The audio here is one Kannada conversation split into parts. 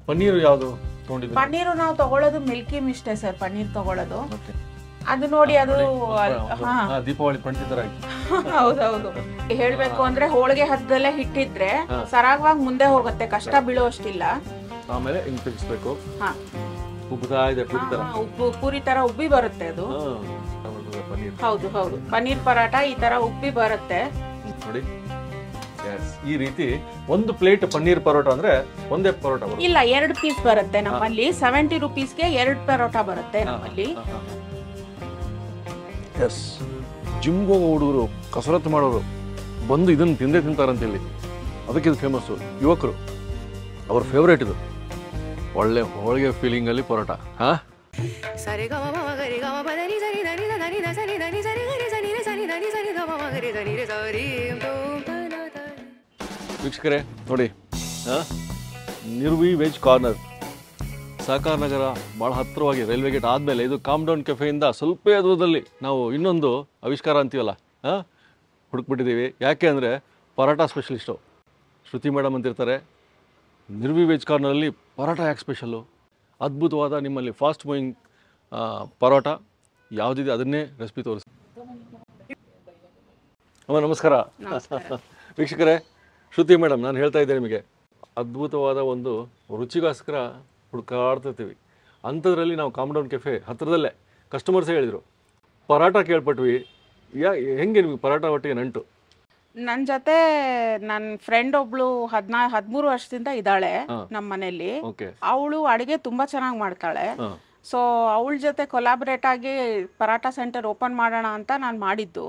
ಪನ್ನೀರು ಯಾವುದು ತಗೊಂಡಿದ್ದೀರಿ? ಪನ್ನೀರು ನಾವು ತಗೊಳ್ಳೋದು ಮಿಲ್ಕಿ ಮಿಸ್ಟೇ ಸರ್. ಪನ್ನೀರ್ ತಗೊಳ್ಳೋದು ಅದು ನೋಡಿ ಅದು ದೀಪಾವಳಿ ಪಂಡಿತ ತರ ಹೌದೌದು. ಹೇಳ್ಬೇಕು ಅಂದ್ರೆ ಹೋಳಿಗೆ ಹದ್ದಲ್ಲೇ ಹಿಟ್ಟಿದ್ರೆ ಸರಾಗವಾಗಿ ಮುಂದೆ ಹೋಗುತ್ತೆ, ಕಷ್ಟ ಬೀಳುವಷ್ಟಿಲ್ಲ. ಆಮೇಲೆ ಹಿಂಗ್ ತಿರ್ಗಿಸ್ಬೇಕು. ಉಬ್ಬುತ್ತಾ ಇದೆ ಉಬ್ಬು ಪೂರಿ ತರ ಉಬ್ಬಿ ಬರುತ್ತೆ ಅದು. ಹೌದು ಹೌದು, ಪನ್ನೀರ್ ಪರಾಟ ಈ ತರ ಉಬ್ಬಿ ಬರುತ್ತೆ ನೋಡಿ. ಈ ರೀತಿ ಒಂದು ಪ್ಲೇಟ್ ಪನ್ನೀರ್ ಪರೋಟ ಅಂದ್ರೆ ಒಂದೇ ಪರೋಟ ಇಲ್ಲ, 2 ಪೀಸ್ ಬರುತ್ತೆ ನಮ್ಮಲ್ಲಿ. 70 ರೂಪೀಸ್ಗೆ 2 ಪರೋಟ ಬರುತ್ತೆ ನಮ್ಮಲ್ಲಿ. ಎಸ್, ಜಿಮ್ಗೆ ಹೋಗೋ ಹುಡುಗರು, ಕಸರತ್ತು ಮಾಡೋರು ಬಂದು ಇದನ್ನು ತಿಂದೇ ತಿಂತಾರಂತ ಇಲ್ಲಿ. ಅದಕ್ಕೆ ಇದು ಫೇಮಸ್ಸು. ಯುವಕರು ಅವ್ರ ಫೇವ್ರೇಟ್ ಇದು. ಒಳ್ಳೆ ಹೋಳಿಗೆ ಫೀಲಿಂಗ್ ಅಲ್ಲಿ ಪರೋಟ. ವೀಕ್ಷಕರೇ ನೋಡಿ, ನಿರ್ವಿ ವೆಜ್ ಕಾರ್ನರ್, ಸಹಕಾರ ನಗರ ಭಾಳ ಹತ್ತಿರವಾಗಿ ರೈಲ್ವೆ ಗೇಟ್ ಆದಮೇಲೆ ಇದು ಕಾಮ್ಡೌನ್ ಕೆಫೆಯಿಂದ ಸ್ವಲ್ಪ ದೂರದಲ್ಲಿ ನಾವು ಇನ್ನೊಂದು ಆವಿಷ್ಕಾರ ಅಂತೀವಲ್ಲ ಹುಡುಕ್ಬಿಟ್ಟಿದ್ದೀವಿ. ಯಾಕೆ ಅಂದರೆ ಪರೋಟ ಸ್ಪೆಷಲಿಸ್ಟು ಶ್ರುತಿ ಮೇಡಮ್ ಅಂತಿರ್ತಾರೆ. ನಿರ್ವಿ ವೆಜ್ ಕಾರ್ನರಲ್ಲಿ ಪರೋಟ ಯಾಕೆ ಸ್ಪೆಷಲ್ಲು? ಅದ್ಭುತವಾದ ನಿಮ್ಮಲ್ಲಿ ಫಾಸ್ಟ್ ಮೂವಿಂಗ್ ಪರೋಟ ಯಾವುದಿದೆ ಅದನ್ನೇ ರೆಸಿಪಿ ತೋರಿಸಿ. ಅಮ್ಮ ನಮಸ್ಕಾರ. ವೀಕ್ಷಕರೇ, ಶ್ರುತಿ ಮೇಡಮ್ ನಾನು ಹೇಳ್ತಾ ಇದ್ದೆ ನಿಮಗೆ, ಅದ್ಭುತವಾದ ಒಂದು ರುಚಿಗೋಸ್ಕರ ಹುಡುಕಾಡ್ತಿರ್ತೀವಿ. ಅಂಥದ್ರಲ್ಲಿ ನಾವು ಕಾಮ್ಡೌನ್ ಕೆಫೆ ಹತ್ತಿರದಲ್ಲೇ ಕಸ್ಟಮರ್ಸೇ ಹೇಳಿದರು ಪರೋಟ ಕೇಳ್ಪಟ್ವಿ. ಹೆಂಗೆ ನಿಮಗೆ ಪರೋಟ ಒಟ್ಟಿಗೆ ನಂಟು? ನನ್ನ ಜೊತೆ ನನ್ನ ಫ್ರೆಂಡ್ ಒಬ್ಳು 13 ವರ್ಷದಿಂದ ಇದ್ದಾಳೆ ನಮ್ಮ ಮನೆಯಲ್ಲಿ. ಅವಳು ಅಡುಗೆ ತುಂಬಾ ಚೆನ್ನಾಗಿ ಮಾಡ್ತಾಳೆ. ಸೊ ಅವಳ ಜೊತೆ ಕೊಲಾಬರೇಟ್ ಆಗಿ ಪರಾಟ ಸೆಂಟರ್ ಓಪನ್ ಮಾಡೋಣ ಅಂತ ನಾನು ಮಾಡಿದ್ದು.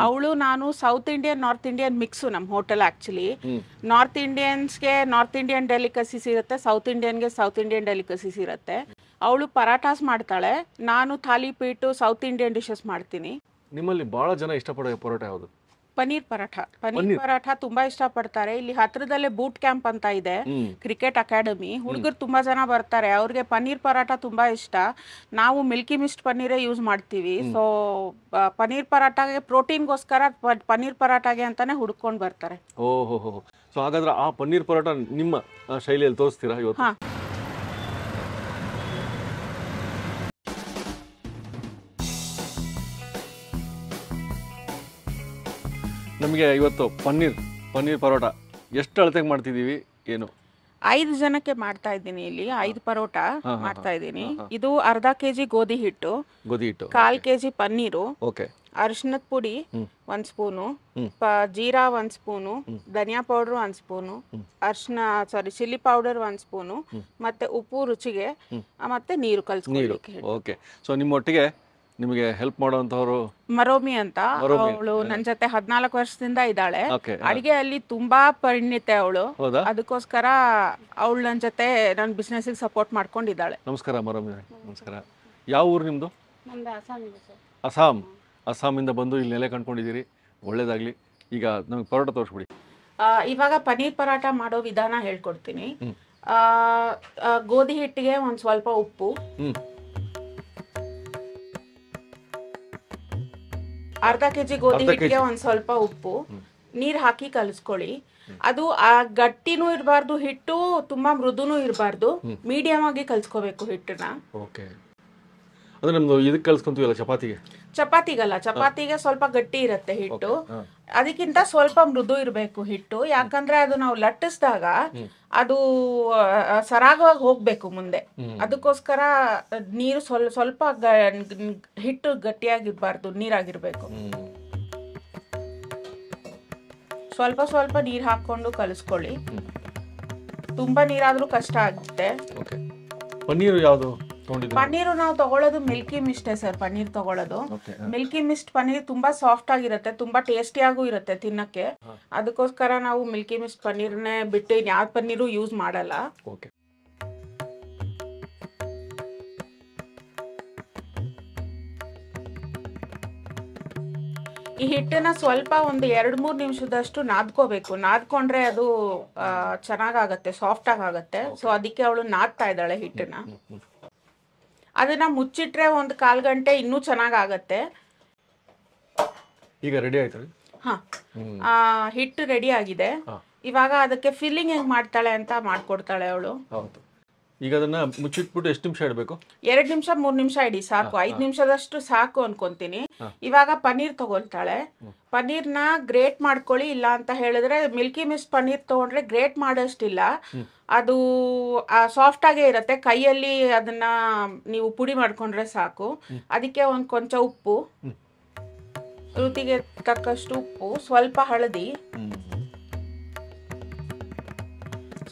ಅವಳು ನಾನು south Indian north Indian mix ನಮ್ಮ ಹೋಟೆಲ್. ಆ್ಯಕ್ಚುಲಿ ನಾರ್ತ್ ಇಂಡಿಯನ್ಸ್ಗೆ ನಾರ್ತ್ ಇಂಡಿಯನ್ ಡೆಲಿಕಸೀಸ್ ಇರುತ್ತೆ, ಸೌತ್ ಇಂಡಿಯನ್ಗೆ ಸೌತ್ ಇಂಡಿಯನ್ ಡೆಲಿಕಸೀಸ್ ಇರುತ್ತೆ. ಅವಳು ಪರಾಟಾಸ್ ಮಾಡ್ತಾಳೆ, ನಾನು ಥಾಲಿ ಪೀಟು ಸೌತ್ ಇಂಡಿಯನ್ ಡಿಶಸ್ ಮಾಡ್ತೀನಿ. ನಿಮ್ಮಲ್ಲಿ ಭಾಳ ಜನ ಇಷ್ಟಪಡೋ ಪರೋಟ ಯಾವುದು? ಪನ್ನೀರ್ ಪರಾಠ. ಪನ್ನೀರ್ ಪರಾಠ ತುಂಬಾ ಇಷ್ಟಪಡ್ತಾರೆ. ಇಲ್ಲಿ ಹತ್ರದಲ್ಲೇ ಬೂಟ್ ಕ್ಯಾಂಪ್ ಅಂತ ಇದೆ, ಕ್ರಿಕೆಟ್ ಅಕಾಡೆಮಿ. ಹುಡುಗರು ತುಂಬಾ ಜನ ಬರ್ತಾರೆ, ಅವ್ರಿಗೆ ಪನ್ನೀರ್ ಪರಾಠ ತುಂಬಾ ಇಷ್ಟ. ನಾವು ಮಿಲ್ಕಿ ಮಿಸ್ಟ್ ಪನ್ನೀರೇ ಯೂಸ್ ಮಾಡ್ತೀವಿ. ಸೊ ಪನ್ನೀರ್ ಪರಾಠಗೆ ಪ್ರೋಟೀನ್ಗೋಸ್ಕರ ಪನ್ನೀರ್ ಪರಾಠಗೆ ಅಂತಾನೆ ಹುಡ್ಕೊಂಡು ಬರ್ತಾರೆ. ಓಹೋ, ಸೊ ಹಾಗಾದ್ರೆ ಆ ಪನ್ನೀರ್ ಪರೋಟ ನಿಮ್ಮ ಶೈಲಿಯಲ್ಲಿ ತೋರಿಸ್ತೀರಾ ಇವತ್ತು? ನಮಗೆ ಇವತ್ತು ಪನ್ನೀರ್ ಪರೋಟ ಎಷ್ಟು ಅಳತೆಗೆ ಮಾಡ್ತಿದ್ದೀವಿ ಏನು? 5 ಜನಕ್ಕೆ ಮಾಡ್ತಾ ಇದ್ದೀನಿ. ಇಲ್ಲಿ 5 ಪರೋಟ ಮಾಡ್ತಾ ಇದ್ದೀನಿ. ಇದು ಅರ್ಧ ಕೆಜಿ ಗೋಧಿ ಹಿಟ್ಟು, 1/4 ಕೆಜಿ ಪನ್ನೀರು, ಅರಿಶಿನದ ಪುಡಿ 1 ಸ್ಪೂನು, ಜೀರಾ 1 ಸ್ಪೂನು, ಧನಿಯಾ powder 1 spoon, chilli powder 1 spoon, ಮತ್ತೆ ಉಪ್ಪು ರುಚಿಗೆ, ಮತ್ತೆ ನೀರು ಕಲ್ಸ್ಕೊಳ್ಳಿ. ಓಕೆ, ಸೊ ನಿಮ್ಮೊಟ್ಟಿಗೆ ನಿಮಗೆ ಹೆಲ್ಪ್ ಮಾಡುವಂತವರು ಮರೋಮಿ ಅಂತ, ಅವಳು ನನ್ನ ಜೊತೆ 14 ವರ್ಷದಿಂದ ಇದ್ದಾಳೆ. ಅಡಿಗೆಯಲ್ಲಿ ತುಂಬಾ ಪರಿಣಿತೆ ಅವಳು. ಅದಕ್ಕೋಸ್ಕರ ಅವಳು ನನ್ನ ಜೊತೆ ನನ್ನ ಬಿಸ್ನೆಸ್ಗೆ ಸಪೋರ್ಟ್ ಮಾಡ್ಕೊಂಡಿದ್ದಾಳೆ. ನಮಸ್ಕಾರ ಮರೋಮಿ. ನಮಸ್ಕಾರ. ಯಾವ ಊರು ನಿಮ್ದು? ಅಸ್ಸಾಮಿಂದ ಬಂದು ಇಲ್ಲಿ ನೆಲೆ ಕಂಡ್ಕೊಂಡಿದ್ದೀರಿ, ಒಳ್ಳೇದಾಗ್ಲಿ. ಈಗ ನಮಗೆ ಪರೋಟ ತೋರಿಸ್ಬಿಡಿ. ಇವಾಗ ಪನ್ನೀರ್ ಪರಾಟ ಮಾಡೋ ವಿಧಾನ ಹೇಳ್ಕೊಡ್ತೀನಿ. ಗೋಧಿ ಹಿಟ್ಟಿಗೆ ಒಂದು ಸ್ವಲ್ಪ ಉಪ್ಪು, ಅರ್ಧ ಕೆಜಿ ಗೋಧಿ ಹಿಟ್ಟಿಗೆ ಒಂದ್ ಸ್ವಲ್ಪ ಉಪ್ಪು, ನೀರ್ ಹಾಕಿ ಕಲಿಸ್ಕೊಳ್ಳಿ. ಅದು ಗಟ್ಟಿನೂ ಇರಬಾರ್ದು, ಹಿಟ್ಟು ತುಂಬಾ ಮೃದುನೂ ಇರಬಾರ್ದು, ಮೀಡಿಯಂ ಆಗಿ ಕಲ್ಸ್ಕೋಬೇಕು ಹಿಟ್ಟನ್ನ. ಅಂದ್ರೆ ನಮ್ದು ಇದಕ್ಕೆ ಕಲ್ಸ್ಕೊಂತೀವಲ್ಲ ಚಪಾತಿಗಲ್ಲ, ಚಪಾತಿಗೆ ಸ್ವಲ್ಪ ಗಟ್ಟಿ ಇರುತ್ತೆ ಹಿಟ್ಟು, ಅದಕ್ಕಿಂತ ಸ್ವಲ್ಪ ಮೃದು ಇರಬೇಕು ಹಿಟ್ಟು. ಯಾಕಂದ್ರೆ ಅದು ನಾವು ಲಟ್ಟಿಸಿದಾಗ ಅದು ಸರಾಗವಾಗಿ ಹೋಗ್ಬೇಕು ಮುಂದೆ. ಅದಕ್ಕೋಸ್ಕರ ನೀರು ಸ್ವಲ್ಪ ಹಿಟ್ಟು ಗಟ್ಟಿಯಾಗಿರ್ಬಾರ್ದು, ನೀರಾಗಿರ್ಬೇಕು. ಸ್ವಲ್ಪ ನೀರ್ ಹಾಕೊಂಡು ಕಲಿಸ್ಕೊಳ್ಳಿ. ತುಂಬಾ ನೀರಾದ್ರೂ ಕಷ್ಟ ಆಗುತ್ತೆ. ಪನ್ನೀರು ಯಾವುದು? ಪನ್ನೀರು ನಾವು ತಗೊಳ್ಳೋದು ಮಿಲ್ಕಿ ಮಿಸ್ಟೇ ಸರ್. ಪನ್ನೀರ್ ತಗೊಳ್ಳೋದು ಮಿಲ್ಕಿ ಮಿಸ್ಟ್ ಪನ್ನೀರ್ ತುಂಬಾ ಸಾಫ್ಟ್ ಆಗಿರುತ್ತೆ, ತುಂಬಾ ಟೇಸ್ಟಿಯಾಗೂ ಇರುತ್ತೆ ತಿನ್ನಕ್ಕೆ. ಅದಕ್ಕೋಸ್ಕರ ನಾವು ಮಿಲ್ಕಿ ಮಿಸ್ಟ್ ಪನ್ನೀರ್ನೇ ಬಿಟ್ಟು ಯಾವ ಪನ್ನೀರು ಯೂಸ್ ಮಾಡಲ್ಲ. ಈ ಹಿಟ್ಟನ್ನ ಸ್ವಲ್ಪ ಒಂದು 2-3 ನಿಮಿಷದಷ್ಟು ನಾದ್ಕೋಬೇಕು. ನಾದ್ಕೊಂಡ್ರೆ ಅದು ಚೆನ್ನಾಗಾಗತ್ತೆ, ಸಾಫ್ಟ್ ಆಗುತ್ತೆ. ಸೊ ಅದಕ್ಕೆ ಅವಳು ನಾದ್ತಾ ಇದ್ದಾಳೆ ಹಿಟ್ಟನ್ನ. ಅದನ್ನ ಮುಚ್ಚಿಟ್ರೆ 1/4 ಗಂಟೆ ಇನ್ನೂ ಚೆನ್ನಾಗಾಗತ್ತೆ. ಈಗ ರೆಡಿ ಆಯ್ತು. ಹಿಟ್ಟು ರೆಡಿ ಆಗಿದೆ. ಇವಾಗ ಅದಕ್ಕೆ ಫಿಲ್ಲಿಂಗ್ ಹೆಂಗ್ ಮಾಡ್ತಾಳೆ ಅಂತ ಮಾಡ್ಕೊಡ್ತಾಳೆ ಅವಳು. ಈಗ ಅದನ್ನ ಮುಚ್ಚಿಟ್ಬಿಟ್ಟು ಎಷ್ಟು ನಿಮಿಷ ಇಡಬೇಕು? 2 ನಿಮಿಷ 3 ನಿಮಿಷ ಇಡಿ ಸಾಕು. 5 ನಿಮಿಷದಷ್ಟು ಸಾಕು ಅನ್ಕೊಂತೀನಿ. ಇವಾಗ ಪನ್ನೀರ್ ತಗೊಳ್ತಾಳೆ. ಪನ್ನೀರ್ನ ಗ್ರೇಟ್ ಮಾಡ್ಕೊಳ್ಳಿ, ಇಲ್ಲ ಅಂತ ಹೇಳಿದ್ರೆ ಮಿಲ್ಕಿ ಮಿಸ್ಟ್ ಪನ್ನೀರ್ ತಗೊಂಡ್ರೆ ಗ್ರೇಟ್ ಮಾಡೋಷ್ಟಿಲ್ಲ, ಅದು ಸಾಫ್ಟ್ ಆಗೇ ಇರುತ್ತೆ. ಕೈಯಲ್ಲಿ ಅದನ್ನ ನೀವು ಪುಡಿ ಮಾಡ್ಕೊಂಡ್ರೆ ಸಾಕು. ಅದಕ್ಕೆ ಕೊಂಚ ಉಪ್ಪು, ರುಚಿಗೆ ತಕ್ಕಷ್ಟು ಉಪ್ಪು, ಸ್ವಲ್ಪ ಹಳದಿ,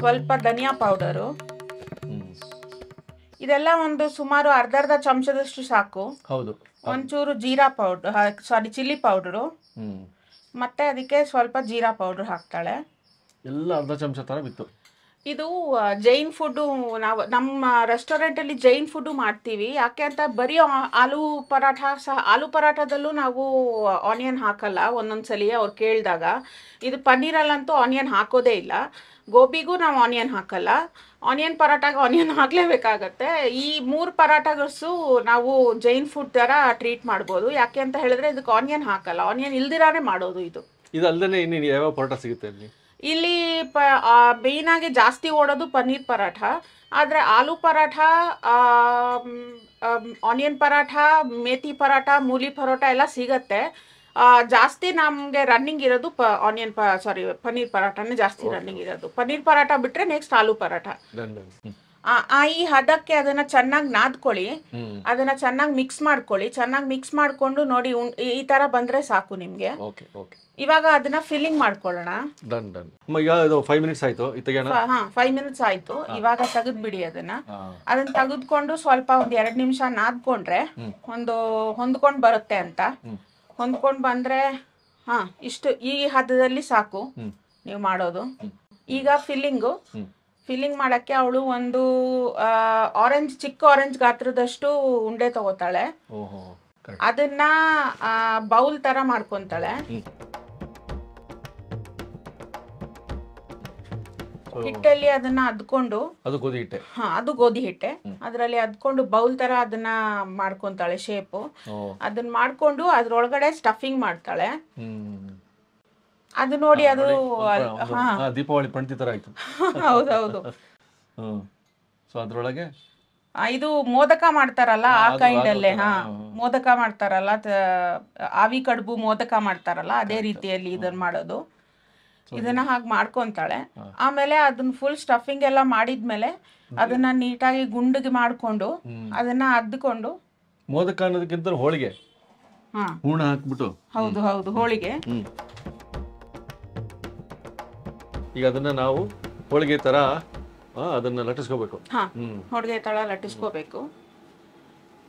ಸ್ವಲ್ಪ ಧನಿಯಾ ಪೌಡರು, ಇದೆಲ್ಲ ಒಂದು ಸುಮಾರು ಅರ್ಧ ಚಮಚದಷ್ಟು ಸಾಕು. ಹೌದು. ಒಂಚೂರು ಜೀರಾ ಪೌಡರ್, ಚಿಲ್ಲಿ ಪೌಡರು, ಮತ್ತೆ ಅದಕ್ಕೆ ಸ್ವಲ್ಪ ಜೀರಾ ಪೌಡರ್ ಹಾಕ್ತಾಳೆ. ಎಲ್ಲ ಅರ್ಧ ಚಮಚ ತರ ಬಿತ್ತು. ಇದು ಜೈನ್ ಫುಡ್ಡು, ನಾವು ನಮ್ಮ ರೆಸ್ಟೋರೆಂಟಲ್ಲಿ ಜೈನ್ ಫುಡ್ಡು ಮಾಡ್ತೀವಿ. ಯಾಕೆ ಅಂತ ಬರೀ ಆಲೂ ಪರಾಠದಲ್ಲೂ ನಾವು ಆನಿಯನ್ ಹಾಕಲ್ಲ ಒಂದೊಂದ್ಸಲಿ ಅವ್ರು ಕೇಳಿದಾಗ. ಇದು ಪನ್ನೀರಲ್ಲಂತೂ ಆನಿಯನ್ ಹಾಕೋದೇ ಇಲ್ಲ. ಗೋಬಿಗೂ ನಾವು ಆನಿಯನ್ ಹಾಕಲ್ಲ. ಆನಿಯನ್ ಪರಾಟಾಗ ಆನಿಯನ್ ಹಾಕಲೇಬೇಕಾಗತ್ತೆ. ಈ 3 ಪರಾಟಗಳು ನಾವು ಜೈನ್ ಫುಡ್ ಥರ ಟ್ರೀಟ್ ಮಾಡ್ಬೋದು. ಯಾಕೆ ಅಂತ ಹೇಳಿದ್ರೆ ಇದಕ್ಕೆ ಆನಿಯನ್ ಹಾಕಲ್ಲ, ಆನಿಯನ್ ಇಲ್ದಿರಾನೇ ಮಾಡೋದು ಇದು. ಇದು ಅಲ್ಲದೆ ಇನ್ನು ಯಾವ ಪರೋಟ ಸಿಗುತ್ತೆ ಇಲ್ಲಿ? ಮೇಯ್ನ್ ಆಗಿ ಜಾಸ್ತಿ ಓಡೋದು ಪನ್ನೀರ್ ಪರಾಠ. ಆದರೆ ಆಲೂ ಪರಾಠ, ಆನಿಯನ್ ಪರಾಠ, ಮೇಥಿ ಪರಾಠ, ಮೂಲಿ ಪರೋಟ ಎಲ್ಲ ಸಿಗತ್ತೆ. ಜಾಸ್ತಿ ನಮಗೆ ರನ್ನಿಂಗ್ ಇರೋದು ಪನ್ನೀರ್ ಪರಾಠನೇ ಜಾಸ್ತಿ ರನ್ನಿಂಗ್ ಇರೋದು. ಪನ್ನೀರ್ ಪರಾಠ ಬಿಟ್ರೆ ನೆಕ್ಸ್ಟ್ ಆಲೂ ಪರಾಠ. ಈ ಹದಕ್ಕೆ ಅದನ್ನ ಚೆನ್ನಾಗಿ ನಾದ್ಕೊಳ್ಳಿ, ಅದನ್ನ ಚೆನ್ನಾಗಿ ಮಿಕ್ಸ್ ಮಾಡ್ಕೊಳ್ಳಿ. ಚೆನ್ನಾಗಿ ಮಿಕ್ಸ್ ಮಾಡ್ಕೊಂಡು ನೋಡಿ, ಈ ತರ ಬಂದ್ರೆ ಸಾಕು ನಿಮ್ಗೆ. ಇವಾಗ ಅದನ್ನ ಫಿಲ್ಲಿಂಗ್ ಮಾಡ್ಕೊಳ್ಳೋಣ. 5 ಮಿನಿಟ್ಸ್ ಆಯ್ತು. 5 ಮಿನಿಟ್ಸ್ ಆಯ್ತು. ಇವಾಗ ತೆಗೆದ್ಬಿಡಿ ಅದನ್ನ ತೆಗೆದ್ಕೊಂಡು ಸ್ವಲ್ಪ ಒಂದ್ 2 ನಿಮಿಷ ನಾದ್ಕೊಂಡ್ರೆ ಒಂದು ಹೊಂದ್ಕೊಂಡ್ ಬರುತ್ತೆ ಅಂತ. ಹೊಂದ್ಕೊಂಡ್ ಬಂದ್ರೆ ಇಷ್ಟು ಈ ಹದದಲ್ಲಿ ಸಾಕು ನೀವು ಮಾಡೋದು. ಈಗ ಫಿಲ್ಲಿಂಗ್ ಮಾಡಕ್ಕೆ ಅವಳು ಒಂದು ಚಿಕ್ಕ ಆರೆಂಜ್ ಗಾತ್ರದಷ್ಟು ಉಂಡೆ ತಗೋತಾಳೆ. ಅದನ್ನ ಬೌಲ್ ತರ ಮಾಡ್ಕೊಂತಾಳೆ. ಹಿಟ್ಟಲ್ಲಿ ಅದನ್ನ ಅದ್ಕೊಂಡು, ಅದು ಗೋಧಿ ಹಿಟ್ಟೆ, ಅದ್ರಲ್ಲಿ ಅದ್ಕೊಂಡು ಬೌಲ್ ತರ ಅದನ್ನ ಮಾಡ್ಕೊಂತಾಳೆ ಶೇಪು. ಅದನ್ನ ಮಾಡ್ಕೊಂಡು ಅದ್ರೊಳಗಡೆ ಸ್ಟಫಿಂಗ್ ಮಾಡ್ತಾಳೆ. ಅದು ನೋಡಿ, ಅದು ದೀಪಾವಳಿ ಪಂಕ್ತಿ ತರ ಆಯ್ತು. ಹೌದೌದು. ಅದ್ರೊಳಗೆ ಇದು ಮೋದಕ ಮಾಡ್ತಾರಲ್ಲ ಆ ಕೈಂಡಲ್ಲೇ, ಮೋದಕ ಮಾಡ್ತಾರಲ್ಲ, ಆವಿ ಕಡುಬು ಮೋದಕ ಮಾಡ್ತಾರಲ್ಲ ಅದೇ ರೀತಿಯಲ್ಲಿ ಇದನ್ನ ಮಾಡೋದು. ಇದನ್ನ ಹಾಗೆ ಮಾಡ್ಕೊಂತಾಳೆ. ಆಮೇಲೆ ಅದನ್ನ ಫುಲ್ ಸ್ಟಫಿಂಗ್ ಎಲ್ಲ ಮಾಡಿದ್ಮೇಲೆ ಅದನ್ನ ನೀಟಾಗಿ ಗುಂಡಿಗೆ ಮಾಡ್ಕೊಂಡು ಅದನ್ನ ಅದ್ಕೊಂಡು, ಮೋದಕ ಅನ್ನೋದಕ್ಕಿಂತ ಹೋಳಿಗೆ ಹೂರ್ಣ ಹಾಕ್ಬಿಟ್ಟು, ಹೌದು ಹೋಳಿಗೆ. ಈಗ ಅದನ್ನ ನಾವು ಹೋಳಿಗೆ ತರ ಅದನ್ನ ಲಟ್ಟಿಸ್ಕೋಬೇಕು. ಹೋಳಿಗೆ ತರ ಲಟ್ಟಿಸ್ಕೋಬೇಕು.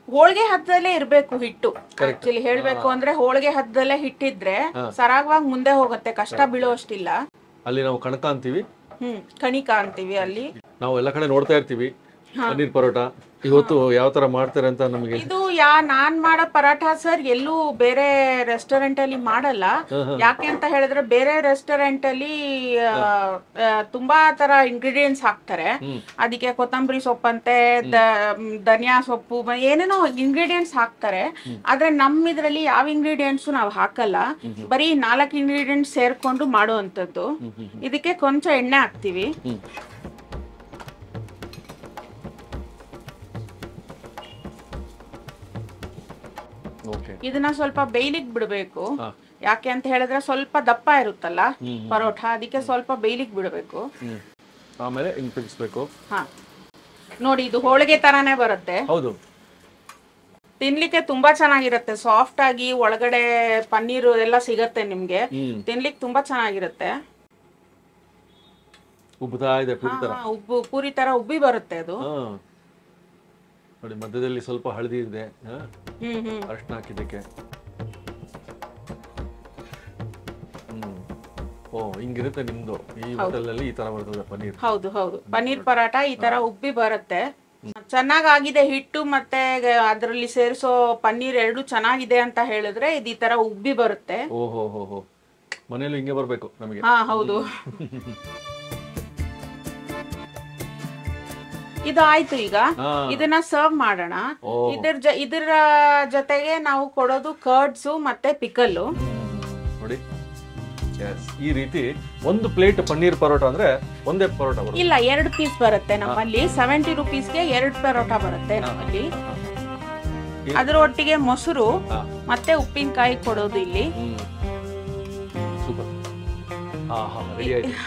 ಹೋಳಿಗೆ ಹದ್ದಲ್ಲೇ ಇರ್ಬೇಕು ಹಿಟ್ಟು. ಆಕ್ಚುಲಿ ಹೇಳ್ಬೇಕು ಅಂದ್ರೆ ಹೋಳಿಗೆ ಹದ್ದಲ್ಲೇ ಹಿಟ್ಟಿದ್ರೆ ಸರಾಗವಾಗಿ ಮುಂದೆ ಹೋಗುತ್ತೆ, ಕಷ್ಟ ಬೀಳೋಷ್ಟಿಲ್ಲ. ಅಲ್ಲಿ ನಾವು ಕಣಕ ಅಂತೀವಿ, ಕಣಿಕ ಅಂತೀವಿ. ಅಲ್ಲಿ ನಾವು ಎಲ್ಲ ಕಡೆ ನೋಡ್ತಾ ಇರ್ತೀವಿ ಪನ್ನೀರ್ ಪರೋಟ. ಇವತ್ತು ಯಾವ ತರ ಮಾಡ್ತಾರೆ ಅಂತ ನಮಗೆ ಇದು ನಾನ್ ಮಾಡೋ ಪರಾಠ ಸರ್ ಎಲ್ಲೂ ಬೇರೆ ರೆಸ್ಟೋರೆಂಟ್ ಅಲ್ಲಿ ಮಾಡಲ್ಲ. ಯಾಕೆ ಅಂತ ಹೇಳಿದ್ರೆ ಬೇರೆ ರೆಸ್ಟೋರೆಂಟ್ ಅಲ್ಲಿ ತುಂಬಾ ತರ ಇಂಗ್ರೀಡಿಯೆಂಟ್ಸ್ ಹಾಕ್ತಾರೆ. ಅದಕ್ಕೆ ಕೊತ್ತಂಬರಿ ಸೊಪ್ಪಂತೆ, ಧನಿಯಾ ಸೊಪ್ಪು, ಏನೇನೋ ಇಂಗ್ರೀಡಿಯೆಂಟ್ಸ್ ಹಾಕ್ತಾರೆ. ಆದ್ರೆ ನಮ್ಮ ಇದ್ರಲ್ಲಿ ಯಾವ ಇಂಗ್ರೀಡಿಯೆಂಟ್ಸ್ ನಾವು ಹಾಕಲ್ಲ. ಬರೀ 4 ಇಂಗ್ರೀಡಿಯೆಂಟ್ಸ್ ಸೇರ್ಕೊಂಡು ಮಾಡುವಂತದ್ದು. ಇದಕ್ಕೆ ಕೊಂಚ ಎಣ್ಣೆ ಹಾಕ್ತಿವಿ. ಇದನ್ನ ಸ್ವಲ್ಪ ಬೇಯ್ಲಿಕ್ ಬಿಡ್ಬೇಕು. ಯಾಕೆ ಅಂತ ಹೇಳಿದ್ರೆ ಸ್ವಲ್ಪ ದಪ್ಪ ಇರುತ್ತಲ್ಲ ಪರೋಟ, ಅದಕ್ಕೆ ಸ್ವಲ್ಪ ಬೇಯ್ಲಿಕ್ ಬಿಡ್ಬೇಕು. ಆಮೇಲೆ ತಿನ್ನಿಸ್ಬೇಕು. ನೋಡಿ, ಇದು ಹೋಳಿಗೆ ತರಾನೇ ಬರುತ್ತೆ. ಹೌದು, ತಿನ್ಲಿಕ್ಕೆ ತುಂಬಾ ಚೆನ್ನಾಗಿರುತ್ತೆ. ಸಾಫ್ಟ್ ಆಗಿ ಒಳಗಡೆ ಪನ್ನೀರ್ ಎಲ್ಲ ಸಿಗತ್ತೆ ನಿಮ್ಗೆ. ತಿನ್ಲಿಕ್ಕೆ ತುಂಬಾ ಚೆನ್ನಾಗಿರುತ್ತೆ. ಪೂರಿ ತರ ಉಬ್ಬಿ ಬರುತ್ತೆ ಅದು. ನೋಡಿ, ಮಧ್ಯದಲ್ಲಿ ಸ್ವಲ್ಪ ಹಳದಿ ಇದೆ, ಅರಿಶಿನ ಹಾಕಿದ್ದಕ್ಕೆ. ಹಿಂಗಿರುತ್ತೆ ನಿಮ್ದು ಈ ಹೋಟೆಲ್ ಅಲ್ಲಿ, ಈ ತರ ಬರ್ತದೆ ಪನ್ನೀರ್. ಹೌದು, ಪನ್ನೀರ್ ಪರಾಟ ಈ ತರ ಉಬ್ಬಿ ಬರುತ್ತೆ. ಚೆನ್ನಾಗಾಗಿದೆ ಹಿಟ್ಟು ಮತ್ತೆ ಅದರಲ್ಲಿ ಸೇರಿಸೋ ಪನ್ನೀರ್ ಎರಡು ಚೆನ್ನಾಗಿದೆ ಅಂತ ಹೇಳಿದ್ರೆ ಇದು ಈ ತರ ಉಬ್ಬಿ ಬರುತ್ತೆ. ಓಹೋ, ಮನೇಲಿ ಹಿಂಗೆ ಬರ್ಬೇಕು ನಮಗೆ. ಹೌದು. ಇದು ಆಯ್ತು. ಈಗ ಇದನ್ನ ಸರ್ವ್ ಮಾಡೋಣ. ಇದರ ಜೊತೆಗೆ ನಾವು ಕೊಡೋದು ಕರ್ಡ್ಸ್ ಮತ್ತೆ ಪಿಕಲ್ಲು. ನೋಡಿ, ಈ ರೀತಿ ಒಂದು ಪ್ಲೇಟ್ ಪನ್ನೀರ್ ಪರೋಟ ಅಂದ್ರೆ ಒಂದೇ ಪರೋಟ ಬರುತ್ತೆ? ಇಲ್ಲ, 2 ಪೀಸ್ ಬರುತ್ತೆ ನಮ್ಮಲ್ಲಿ. 70 ರುಪೀಸ್ಗೆ 2 ಪರೋಟ ಬರುತ್ತೆ ನಮ್ಮಲ್ಲಿ. ಅದರ ಒಟ್ಟಿಗೆ ಮೊಸರು ಮತ್ತೆ ಉಪ್ಪಿನಕಾಯಿ ಕೊಡೋದು ಇಲ್ಲಿ.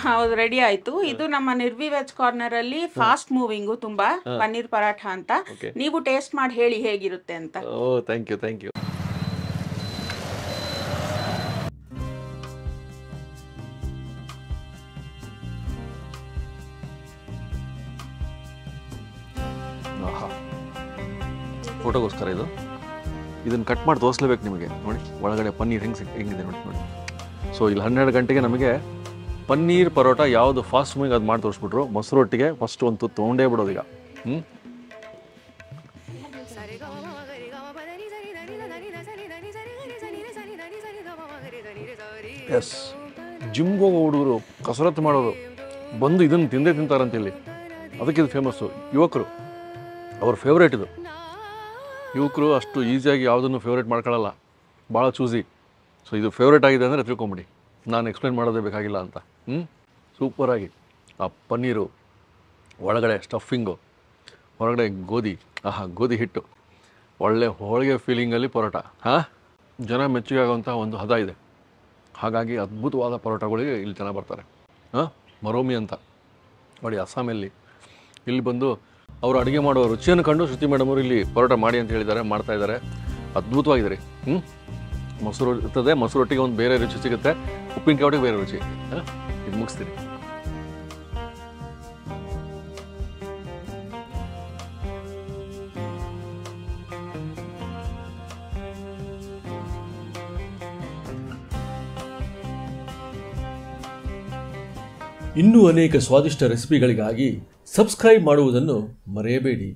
ಹೌದು, ರೆಡಿ ಆಯ್ತು. ಇದು ನಮ್ಮ ನಿರ್ವಿ ವೆಜ್ ಕಾರ್ನರ್ ಅಲ್ಲಿ ಫಾಸ್ಟ್ ಮೂವಿಂಗು ತುಂಬಾ ಪನ್ನೀರ್ ಪರಾಠ ಅಂತ. ನೀವು ಟೇಸ್ಟ್ ಮಾಡಿ ಹೇಳಿ ಹೇಗಿರುತ್ತೆ ಅಂತ. ಓ, ಥ್ಯಾಂಕ್ ಯು, ಥ್ಯಾಂಕ್ ಯು. ಫೋಟೋಗೋಸ್ಕರ ಇದನ್ನು ಕಟ್ ಮಾಡಿ ತೋರಿಸ್ಲೇಬೇಕು ನಿಮಗೆ. ನೋಡಿ ಒಳಗಡೆ ಪನ್ನೀರ್ ಹೆಂಗಿದೆ ನೋಡಿ. ಸೊ ಇಲ್ಲಿ 12 ಗಂಟೆಗೆ ನಮಗೆ ಪನ್ನೀರ್ ಪರೋಟ ಯಾವುದು ಫಾಸ್ಟ್ ಮೂವಿಂಗ್ ಅದು ಮಾಡಿ ತೋರಿಸ್ಬಿಟ್ರು. ಮೊಸರೊಟ್ಟಿಗೆ ಫಸ್ಟ್ ಒಂದು ತುತ್ತು ತೊಗೊಂಡೇ ಬಿಡೋದು ಈಗ. ಎಸ್, ಜಿಮ್ಗೆ ಹೋಗೋ ಹುಡುಗರು, ಕಸರತ್ತು ಮಾಡೋರು ಬಂದು ಇದನ್ನು ತಿಂದೇ ತಿಂತಾರಂತ ಇಲ್ಲಿ. ಅದಕ್ಕೆ ಇದು ಫೇಮಸ್ಸು. ಯುವಕರು ಅವ್ರ ಫೇವ್ರೇಟ್ ಇದು. ಯುವಕರು ಅಷ್ಟು ಈಸಿಯಾಗಿ ಯಾವುದನ್ನು ಫೇವ್ರೇಟ್ ಮಾಡ್ಕೊಳ್ಳಲ್ಲ, ಭಾಳ ಚೂಸಿ. ಸೊ ಇದು ಫೇವ್ರೇಟ್ ಆಗಿದೆ ಅಂದರೆ ತಿಳ್ಕೊಂಬಿಡಿ, ನಾನು ಎಕ್ಸ್ಪ್ಲೇನ್ ಮಾಡೋದೇ ಬೇಕಾಗಿಲ್ಲ ಅಂತ. ಸೂಪರಾಗಿ ಆ ಪನ್ನೀರು, ಒಳಗಡೆ ಸ್ಟಫಿಂಗು, ಹೊರಗಡೆ ಗೋಧಿ ಹಿಟ್ಟು, ಒಳ್ಳೆ ಹೋಳಿಗೆ ಫೀಲಿಂಗಲ್ಲಿ ಪರೋಟ. ಜನ ಮೆಚ್ಚುಗೆ ಆಗೋಂಥ ಒಂದು ಹದ ಇದೆ. ಹಾಗಾಗಿ ಅದ್ಭುತವಾದ ಪರೋಟಗಳಿಗೆ ಇಲ್ಲಿ ಜನ ಬರ್ತಾರೆ. ಮರೋಮಿ ಅಂತ ನೋಡಿ, ಅಸ್ಸಾಮಲ್ಲಿ. ಇಲ್ಲಿ ಬಂದು ಅವರು ಅಡುಗೆ ಮಾಡುವ ರುಚಿಯನ್ನು ಕಂಡು ಶ್ರುತಿ ಮೇಡಮ್ ಅವರು ಇಲ್ಲಿ ಪರೋಟ ಮಾಡಿ ಅಂತ ಹೇಳಿದ್ದಾರೆ, ಮಾಡ್ತಾಯಿದ್ದಾರೆ. ಅದ್ಭುತವಾಗಿದೆ ರೀ. ಮೊಸರು ಇರ್ತದೆ, ಮೊಸರೊಟ್ಟಿಗೆ ಒಂದು ಬೇರೆ ರುಚಿ ಸಿಗುತ್ತೆ, ಉಪ್ಪಿನಕಾಯಿ ಒಟ್ಟಿಗೆ ಬೇರೆ ರುಚಿ. ಇದು ಮುಗಿಸ್ತೀನಿ. ಇನ್ನೂ ಅನೇಕ ಸ್ವಾದಿಷ್ಟ ರೆಸಿಪಿಗಳಿಗಾಗಿ ಸಬ್ಸ್ಕ್ರೈಬ್ ಮಾಡುವುದನ್ನು ಮರೆಯಬೇಡಿ.